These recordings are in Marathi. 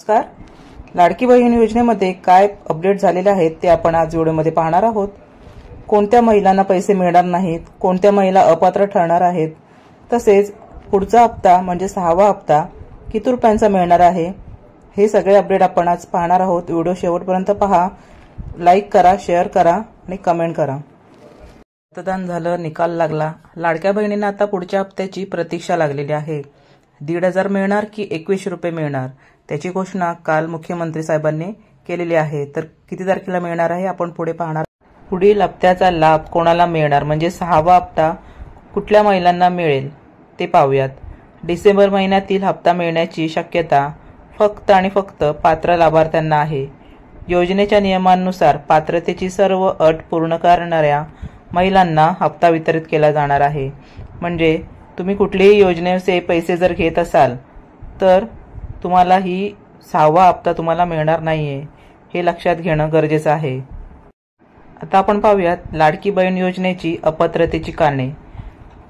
नमस्कार. लाडकी बहीण योजनेमध्ये काय अपडेट झालेले आहेत ते आपण आज व्हिडिओमध्ये पाहणार आहोत. कोणत्या महिलांना पैसे मिळणार नाहीत, कोणत्या महिला अपात्र ठरणार आहेत, तसेच पुढचा हप्ता म्हणजे 6वा हप्ता किती रुपयांचा मिळणार आहे, हे सगळे अपडेट आपण आज पाहणार आहोत. व्हिडिओ शेवटपर्यंत पहा. लाईक करा, शेअर करा आणि कमेंट करा. मतदान झालं, निकाल लागला. लाडक्या बहिणींना आता पुढच्या हप्त्याची प्रतीक्षा लागलेली आहे. 1,500 मिळणार की 2100 रुपये मिळणार, त्याची घोषणा काल मुख्यमंत्री साहेबांनी केलेली आहे. तर किती तारखेला मिळणार आहे आपण पुढे पाहणार. पुढील हप्त्याचा लाभ कोणाला मिळणार म्हणजे 6वा हप्ता कुठल्या महिलांना मिळेल ते पाहूयात. डिसेंबर महिन्यातील हप्ता मिळण्याची शक्यता फक्त आणि फक्त पात्र लाभार्थ्यांना आहे. योजनेच्या नियमांनुसार पात्रतेची सर्व अट पूर्ण करणाऱ्या महिलांना हप्ता वितरित केला जाणार आहे. म्हणजे तुम्ही कुठलीही योजनेचे पैसे जर घेत असाल तर तुम्हाला ही 6वा हप्ता तुम्हाला मिळणार नाहीये, हे लक्षात घेणं गरजेचं आहे. आता आपण पाहूयात लाडकी बहीण योजनेची अपात्रतेची कारणे.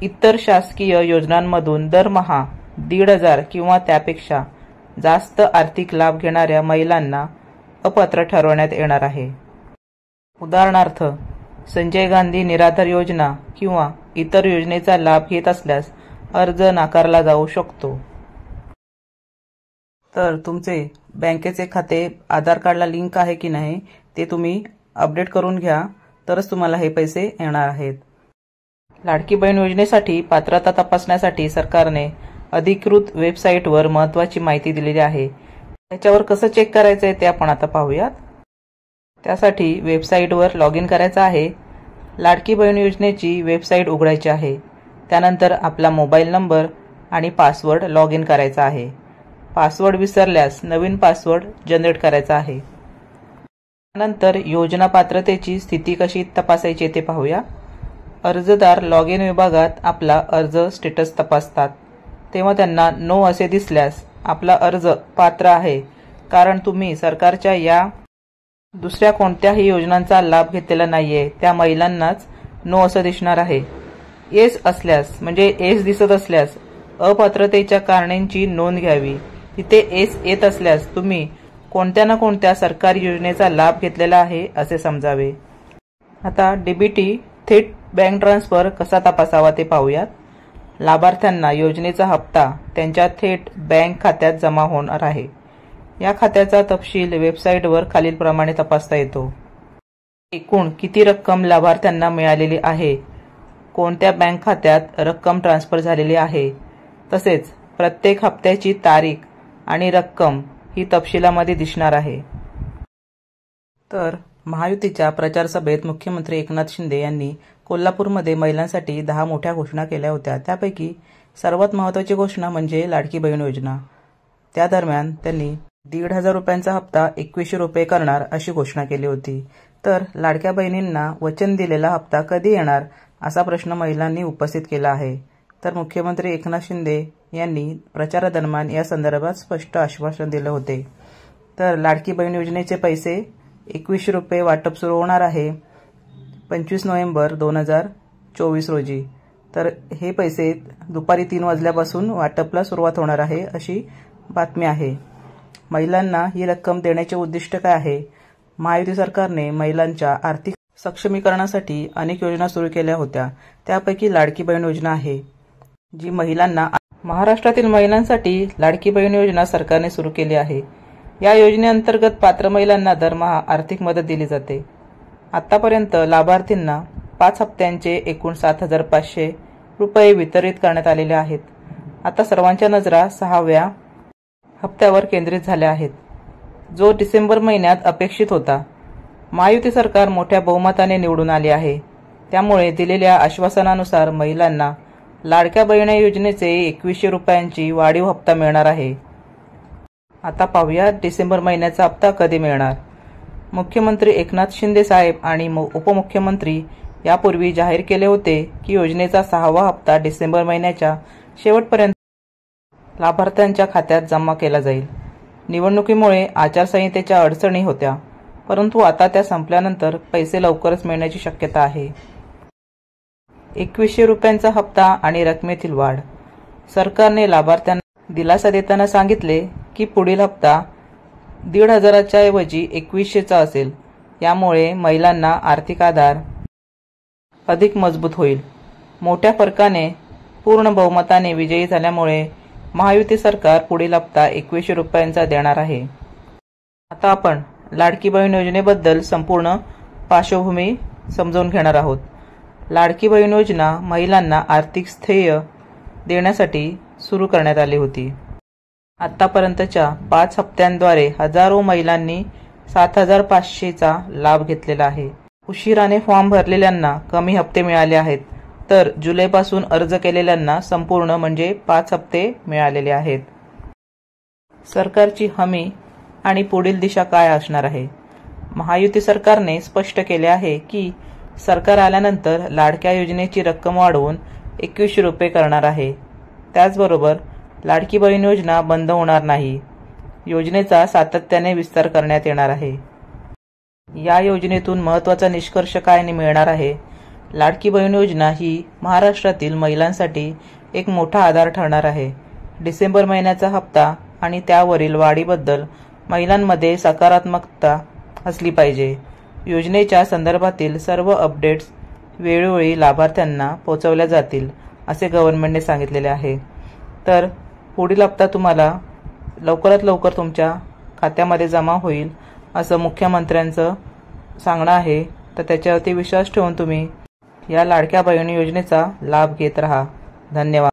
इतर शासकीय योजनांमधून दरमहा 1,500 किंवा त्यापेक्षा जास्त आर्थिक लाभ घेणाऱ्या महिलांना अपात्र ठरवण्यात येणार आहे. उदाहरणार्थ, संजय गांधी निराधार योजना किंवा इतर योजनेचा लाभ घेत असल्यास अर्ज नाकारला जाऊ शकतो. तर तुमचे बँकेचे खाते आधार कार्डला लिंक आहे की नाही ते तुम्ही अपडेट करून घ्या, तरच तुम्हाला हे पैसे येणार आहेत. लाडकी बहीण योजनेसाठी पात्रता तपासण्यासाठी सरकारने अधिकृत वेबसाईटवर महत्त्वाची माहिती दिलेली आहे. त्याच्यावर कसं चेक करायचं आहे ते आपण आता पाहूयात. त्यासाठी वेबसाईटवर लॉग इन करायचं आहे. लाडकी बहीण योजनेची वेबसाईट उघडायची आहे. त्यानंतर आपला मोबाईल नंबर आणि पासवर्ड लॉग इन करायचा आहे. पासवर्ड विसरल्यास नवीन पासवर्ड जनरेट करायचा आहे. त्यानंतर योजना पात्रतेची स्थिती कशी तपासायची ते पाहूया. अर्जदार लॉग इन विभागात आपला अर्ज स्टेटस तपासतात. तेव्हा त्यांना नो असे दिसल्यास आपला अर्ज पात्र आहे, कारण तुम्ही सरकारच्या या दुसऱ्या कोणत्याही योजनांचा लाभ घेतलेला नाहीये, त्या महिलांनाच नो असं दिसणार आहे. येस असल्यास म्हणजे येस दिसत असल्यास अपात्रतेच्या कारणांची नोंद घ्यावी. तिथे येस येत असल्यास तुम्ही कोणत्या ना कोणत्या सरकारी योजनेचा लाभ घेतलेला आहे असे समजावे. आता डीबीटी थेट बँक ट्रान्सफर कसा तपासावा ते पाहूयात. लाभार्थ्यांना योजनेचा हप्ता त्यांच्या थेट बँक खात्यात जमा होणार आहे. या खात्याचा तपशील वेबसाईटवर खालीलप्रमाणे तपासता येतो. एकूण किती रक्कम लाभार्थ्यांना मिळालेली आहे, कोणत्या बँक खात्यात रक्कम ट्रान्सफर झालेली आहे, तसेच प्रत्येक हप्त्याची तारीख आणि रक्कम ही तपशिलामध्ये दिसणार आहे. तर महायुतीच्या प्रचार सभेत मुख्यमंत्री एकनाथ शिंदे यांनी कोल्हापूरमध्ये महिलांसाठी 10 मोठ्या घोषणा केल्या होत्या. त्यापैकी सर्वात महत्त्वाची घोषणा म्हणजे लाडकी बहीण योजना. त्या दरम्यान त्यांनी 1,500 रुपयांचा हप्ता 2100 रुपये करणार अशी घोषणा केली होती. तर लाडक्या बहिणींना वचन दिलेला हप्ता कधी येणार असा प्रश्न महिलांनी उपस्थित केला आहे. तर मुख्यमंत्री एकनाथ शिंदे यांनी प्रचारादरम्यान या संदर्भात स्पष्ट आश्वासन दिलं होते. तर लाडकी बहीण योजनेचे पैसे 2100 रुपये वाटप सुरू होणार आहे 25 नोव्हेंबर 2024 रोजी. तर हे पैसे दुपारी 3 वाजल्यापासून वाटपला सुरुवात होणार आहे अशी बातमी आहे. महिलांना ही रक्कम देण्याचे उद्दिष्ट काय आहे? महायुती सरकारने महिलांच्या आर्थिक सक्षमीकरणासाठी अनेक योजना सुरू केल्या होत्या. त्यापैकी लाडकी बहीण योजना आहे, जी महिलांना महाराष्ट्रातील महिलांसाठी लाडकी बहीण योजना सरकारने सुरू केली आहे. या योजनेअंतर्गत पात्र महिलांना दरमहा आर्थिक मदत दिली जाते. आतापर्यंत लाभार्थींना 5 हप्त्यांचे एकूण 7,500 रुपये वितरित करण्यात आलेले आहेत. आता सर्वांच्या नजरा 6व्या हप्त्यावर केंद्रित झाल्या आहेत, जो डिसेंबर महिन्यात अपेक्षित होता. महायुती सरकार मोठ्या बहुमताने निवडून आले आहे. त्यामुळे दिलेल्या आश्वासनानुसार महिलांना लाडक्या बहीण योजनेचे 2100 रुपयांची वाढीव हप्ता मिळणार आहे. आता पाहूया डिसेंबर महिन्याचा हप्ता कधी मिळणार. मुख्यमंत्री एकनाथ शिंदे साहेब आणि उपमुख्यमंत्री यापूर्वी जाहीर केले होते की योजनेचा 6वा हप्ता डिसेंबर महिन्याच्या शेवटपर्यंत लाभार्थ्यांच्या खात्यात जमा केला जाईल. निवडणुकीमुळे आचारसंहितेच्या अडचणी होत्या, परंतु आता त्या संपल्यानंतर पैसे लवकरच मिळण्याची शक्यता आहे. 2100 रुपयांचा हप्ता आणि रकमेतील वाढ. सरकारने लाभार्थ्यांना दिलासा देताना सांगितले की पुढील हप्ता 1,500च्या ऐवजी 2,100चा असेल। यामुळे महिलांना आर्थिक आधार अधिक मजबूत होईल। मोठ्या फरकाने पूर्ण बहुमताने विजयी झाल्यामुळे महायुती सरकार पुढील हप्ता 2,100 रुपयांचा देणार आहे। आता आपण लाडकी बहीण योजनेबद्दल संपूर्ण पार्श्वभूमी समजून घेणार आहोत। लाडकी बहीण योजना महिलांना आर्थिक स्थैर्य देण्यासाठी सुरू करण्यात आली होती। आतापर्यंतच्या 5 हप्त्यांद्वारे हजारो महिलांनी 7,500चा लाभ घेतलेला आहे। उशिराने फॉर्म भरलेल्यांना कमी हप्ते मिळाले आहेत, तर जुलैपासून अर्ज केलेल्यांना संपूर्ण म्हणजे 5 हप्ते मिळालेले आहेत। सरकारची हमी आणि पुढील दिशा काय असणार आहे? महायुती सरकारने स्पष्ट केले आहे की सरकार आल्यानंतर लाडक्या योजनेची रक्कम वाढवून 2,100 रुपये करणार आहे। त्याचबरोबर लाडकी बहीण योजना बंद होणार नाही। योजनेचा सातत्याने विस्तार करण्यात येणार आहे। या योजनेतून महत्त्वाचा निष्कर्ष काय मिळणार आहे? लाडकी बहीण योजना ही महाराष्ट्रातील महिलांसाठी एक मोठा आधार ठरणार आहे। डिसेंबर महिन्याचा हप्ता आणि त्यावरील वाढीबद्दल महिलांमध्ये सकारात्मकता असली पाहिजे। योजनेच्या संदर्भातील सर्व अपडेट्स वेळोवेळी लाभार्थ्यांना पोहोचवल्या जातील असे गव्हर्नमेंटने सांगितलेले आहे। तर पुढील हप्ता तुम्हाला लवकरात लवकर तुमच्या खात्यामध्ये जमा होईल असं मुख्यमंत्र्यांचं सांगणं आहे। तर त्याच्यावरती विश्वास ठेवून तुम्ही या लाडक्या बहीण योजनेचा लाभ घेत राहा। धन्यवाद।